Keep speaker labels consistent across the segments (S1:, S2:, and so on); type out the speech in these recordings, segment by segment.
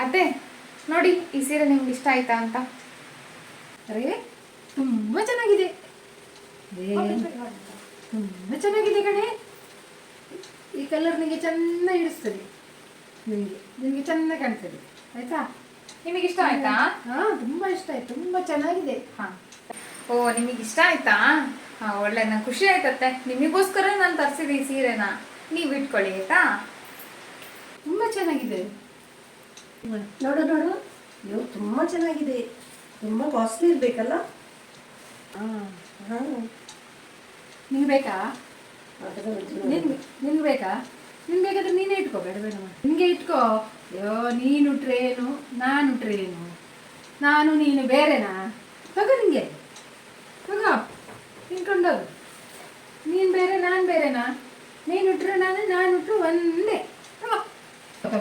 S1: ಅತ್ತೆ ನೋಡಿ, ಈ ಸೀರೆ ನಿಮ್ಗೆ ಇಷ್ಟ ಆಯ್ತಾ ಅಂತ.
S2: ಅರೆ ತುಂಬ ಚೆನ್ನಾಗಿದೆ, ತುಂಬ ಚೆನ್ನಾಗಿದೆ ಕಣೆ. ಈ ಕಲರ್ ನಿಮಗೆ ಚೆಂದ ಹಿಡಿಸ್ತದೆ, ನಿಮಗೆ ಚೆಂದ ಕಾಣ್ತದೆ ಆಯ್ತಾ.
S1: ನಿಮಗೆ ಇಷ್ಟ ಆಯ್ತಾ?
S2: ಹಾ, ತುಂಬಾ ಇಷ್ಟ ಆಯ್ತು, ತುಂಬಾ ಚೆನ್ನಾಗಿದೆ.
S1: ಹಾ, ಓ ನಿಮಗೆ ಇಷ್ಟ ಆಯ್ತಾ? ಹಾ, ಒಳ್ಳೆ, ನಂಗೆ ಖುಷಿ ಆಯ್ತತ್ತೆ. ನಿಮಗೋಸ್ಕರ ನಾನು ತರಿಸಿದೆ ಈ ಸೀರೆನ, ನೀವು ಇಟ್ಕೊಳ್ಳಿ ಆಯ್ತಾ.
S2: ತುಂಬಾ ಚೆನ್ನಾಗಿದೆ.
S3: ನೋಡು ನೋಡು, ನೀವು ತುಂಬ ಚೆನ್ನಾಗಿದೆ. ತುಂಬ ಕಾಸ್ಟ್ಲಿ ಇರಬೇಕಲ್ಲ.
S2: ನಿಂಗೆ ಬೇಕಾ? ನಿನ್ಗೆ ಬೇಕಾ? ನಿನ್ ಬೇಕಾದ್ರೆ ನೀನೇ ಇಟ್ಕೋ, ಬೇಡ ಬೇಡ ನಿನ್ಗೆ ಇಟ್ಕೋ. ಅಯ್ಯೋ, ನೀನು ಟ್ರೇನು ನಾನು ಟ್ರೇನು, ನಾನು ನೀನು ಬೇರೆನಾ? ಹೋಗ ನಿಂಗೆ, ಹೋಗ ತಿನ್ಕೊಂಡೋಗು. ನೀನು ಬೇರೆ ನಾನು ಬೇರೆನಾ? ನೀನು ಇಟ್ರೆ ನಾನು ಇಟ್ರು ಒಂದೇ. ತಗೋ,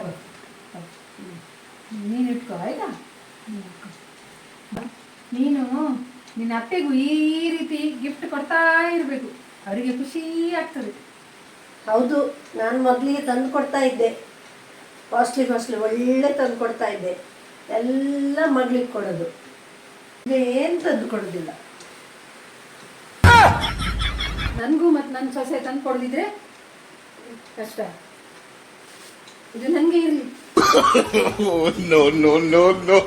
S2: ನೀನು ಇಟ್ಕೋ ಆಯ್ತಾ. ನೀನು ನಿನ್ನ ಅತ್ತೆಗೂ ಈ ರೀತಿ ಗಿಫ್ಟ್ ಕೊಡ್ತಾ ಇರಬೇಕು, ಅವರಿಗೆ ಖುಷಿ ಆಗ್ತದೆ.
S3: ಹೌದು, ನಾನು ಮೊದಲಿಗೆ ತಂದು ಕೊಡ್ತಾ ಇದ್ದೆ, ಕಾಸ್ಟ್ಲಿ ಒಳ್ಳೆ ತಂದು ಕೊಡ್ತಾ ಇದ್ದೆ. ಎಲ್ಲ ಮಗಳಿಗೆ ಕೊಡೋದು, ಏನು ತಂದು ಕೊಡೋದಿಲ್ಲ.
S2: ನನಗೂ ಮತ್ತು ನನ್ನ ಸೊಸೆ ತಂದು ಕೊಡದಿದ್ರೆ ಕಷ್ಟ. ಇದು ನನಗೆ ಇರಲಿ.
S4: No, no, no, no.